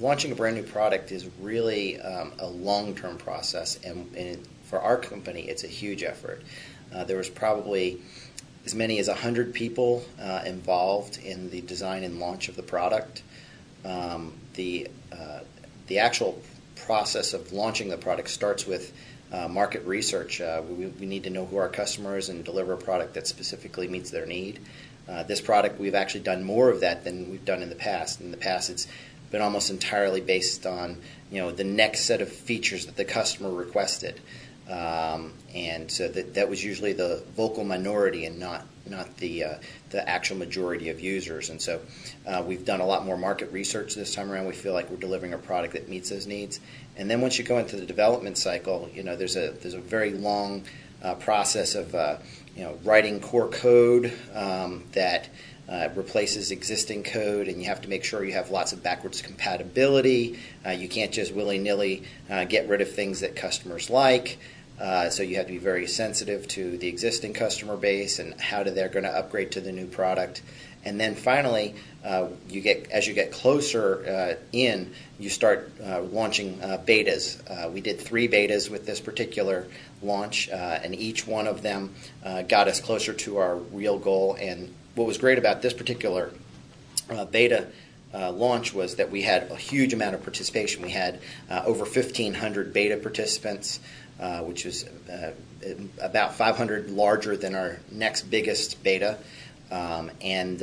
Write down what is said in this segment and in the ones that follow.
launching a brand new product is really a long-term process, and for our company, it's a huge effort. There was probably as many as 100 people involved in the design and launch of the product. The actual process of launching the product starts with market research. We need to know who our customer is and deliver a product that specifically meets their need. This product, we've actually done more of that than we've done in the past. In the past, it's been almost entirely based on the next set of features that the customer requested, and so that was usually the vocal minority and not the actual majority of users. And so we've done a lot more market research this time around. We feel like we're delivering a product that meets those needs. And then once you go into the development cycle, there's a very long process of writing core code that replaces existing code, and you have to make sure you have lots of backwards compatibility. You can't just willy-nilly get rid of things that customers like. So you have to be very sensitive to the existing customer base and how they're going to upgrade to the new product. And then finally, as you get closer in, you start launching betas. We did 3 betas with this particular launch, and each one of them got us closer to our real goal. And what was great about this particular beta launch was that we had a huge amount of participation. We had over 1,500 beta participants, which was about 500 larger than our next biggest beta. And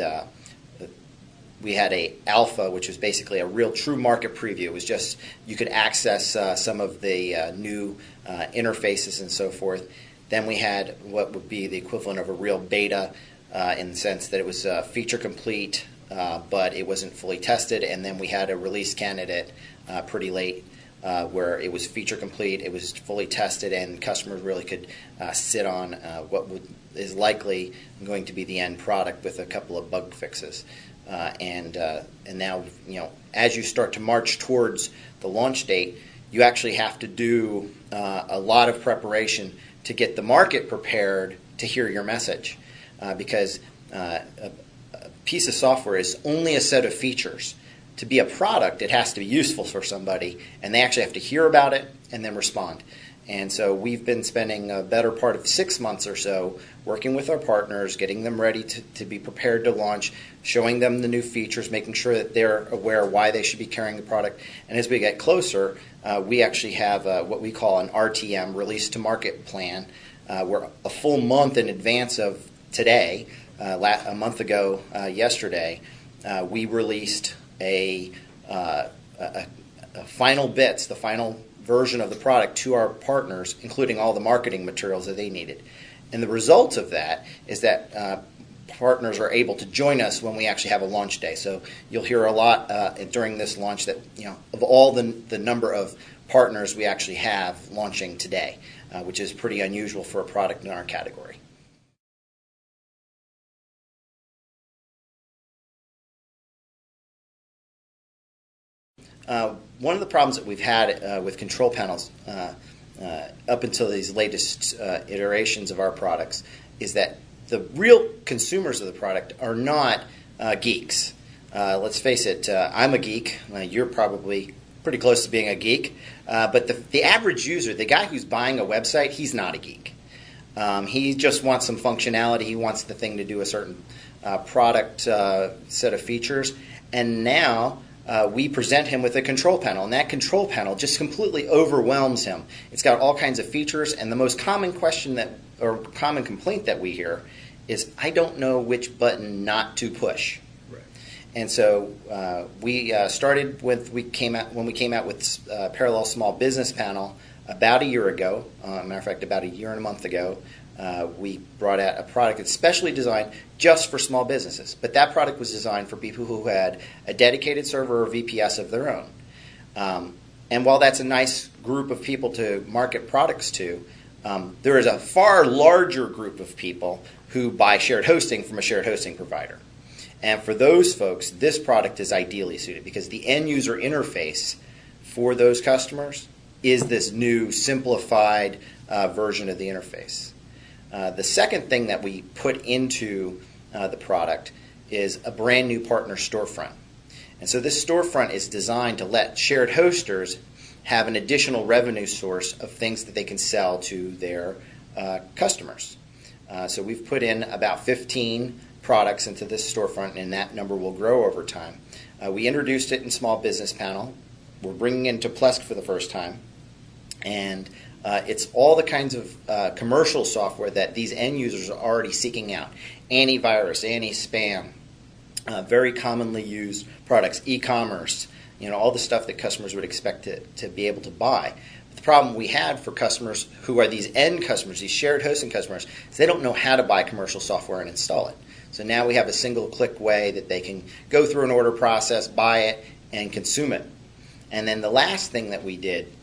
we had a alpha, which was basically a real true market preview. It was just you could access some of the new interfaces and so forth. Then we had what would be the equivalent of a real beta in the sense that it was feature complete, but it wasn't fully tested. And then we had a release candidate pretty late where it was feature complete, it was fully tested, and customers really could sit on what is likely going to be the end product with a couple of bug fixes. And now, as you start to march towards the launch date, you actually have to do a lot of preparation to get the market prepared to hear your message, because a piece of software is only a set of features. To be a product, it has to be useful for somebody, and they actually have to hear about it and then respond. And so we've been spending a better part of 6 months or so working with our partners, getting them ready to be prepared to launch, showing them the new features, making sure that they're aware why they should be carrying the product. And as we get closer, we actually have what we call an RTM, Release to Market plan, where a full month in advance of today, a month ago yesterday, we released a final bits, the final version of the product to our partners, including all the marketing materials that they needed. And the result of that is that partners are able to join us when we actually have a launch day. So you'll hear a lot during this launch that, of all the number of partners we actually have launching today, which is pretty unusual for a product in our category. One of the problems that we've had with control panels up until these latest iterations of our products is that the real consumers of the product are not geeks. Let's face it, I'm a geek. You're probably pretty close to being a geek. But the average user, the guy who's buying a website, he's not a geek. He just wants some functionality. He wants the thing to do a certain product set of features. And now we present him with a control panel, and that control panel just completely overwhelms him. It's got all kinds of features, and the most common common complaint that we hear is, I don't know which button not to push. Right. And so we started when we came out with Parallel Small Business Panel about a year ago. Matter of fact, about a year and a month ago. We brought out a product that's specially designed just for small businesses. But that product was designed for people who had a dedicated server or VPS of their own. And while that's a nice group of people to market products to, there is a far larger group of people who buy shared hosting from a shared hosting provider. And for those folks, this product is ideally suited because the end user interface for those customers is this new simplified version of the interface. The second thing that we put into the product is a brand new partner storefront. And so this storefront is designed to let shared hosters have an additional revenue source of things that they can sell to their customers. So we've put in about 15 products into this storefront, and that number will grow over time. We introduced it in Small Business Panel. We're bringing it into Plesk for the first time. And it's all the kinds of commercial software that these end users are already seeking out. Antivirus, anti-spam, very commonly used products, e-commerce, all the stuff that customers would expect to be able to buy. But the problem we had for customers who are these end customers, these shared hosting customers, is they don't know how to buy commercial software and install it. So now we have a single-click way that they can go through an order process, buy it, and consume it. And then the last thing that we did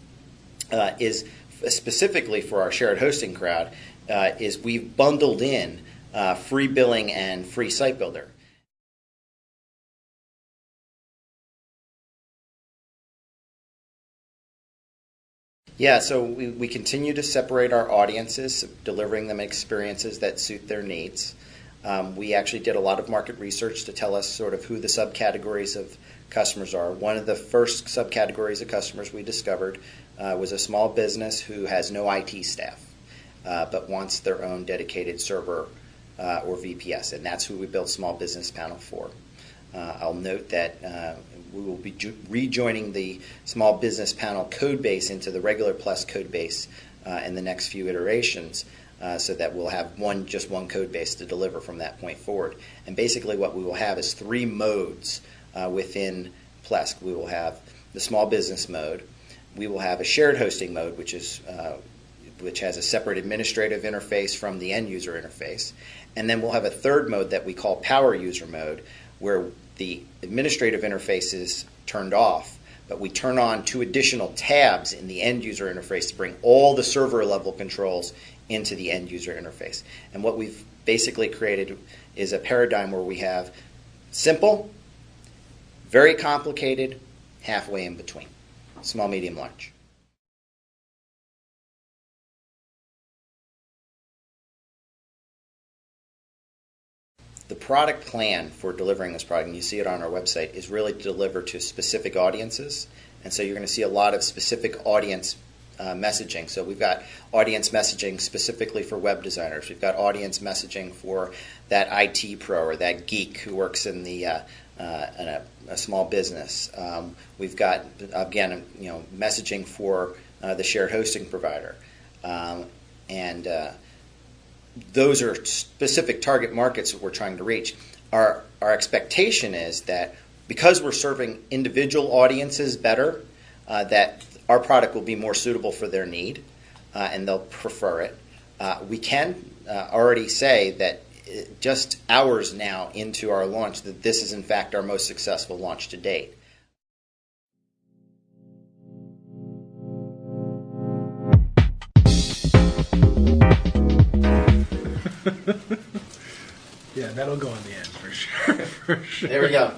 is specifically for our shared hosting crowd is we've bundled in free billing and free site builder. Yeah, so we continue to separate our audiences, delivering them experiences that suit their needs. We actually did a lot of market research to tell us sort of who the subcategories of customers are. One of the first subcategories of customers we discovered was a small business who has no IT staff but wants their own dedicated server or VPS, and that's who we built Small Business Panel for. I'll note that we will be rejoining the Small Business Panel code base into the regular Plesk code base in the next few iterations, so that we'll have just one code base to deliver from that point forward. And basically what we will have is 3 modes within Plesk. We will have the small business mode. We will have a shared hosting mode, which has a separate administrative interface from the end user interface. And then we'll have a third mode that we call power user mode, where the administrative interface is turned off, but we turn on 2 additional tabs in the end user interface to bring all the server level controls into the end user interface. And what we've basically created is a paradigm where we have simple, very complicated, halfway in between. Small, medium, large. The product plan for delivering this product, and you see it on our website, is really to deliver to specific audiences. And so you're going to see a lot of specific audience messaging. So we've got audience messaging specifically for web designers. We've got audience messaging for that IT pro or that geek who works in a small business. We've got, again, messaging for the shared hosting provider. Those are specific target markets that we're trying to reach. Our expectation is that because we're serving individual audiences better, that our product will be more suitable for their need, and they'll prefer it. We can already say that just hours now into our launch that this is in fact our most successful launch to date. Yeah, that'll go in the end for sure. For sure. There we go.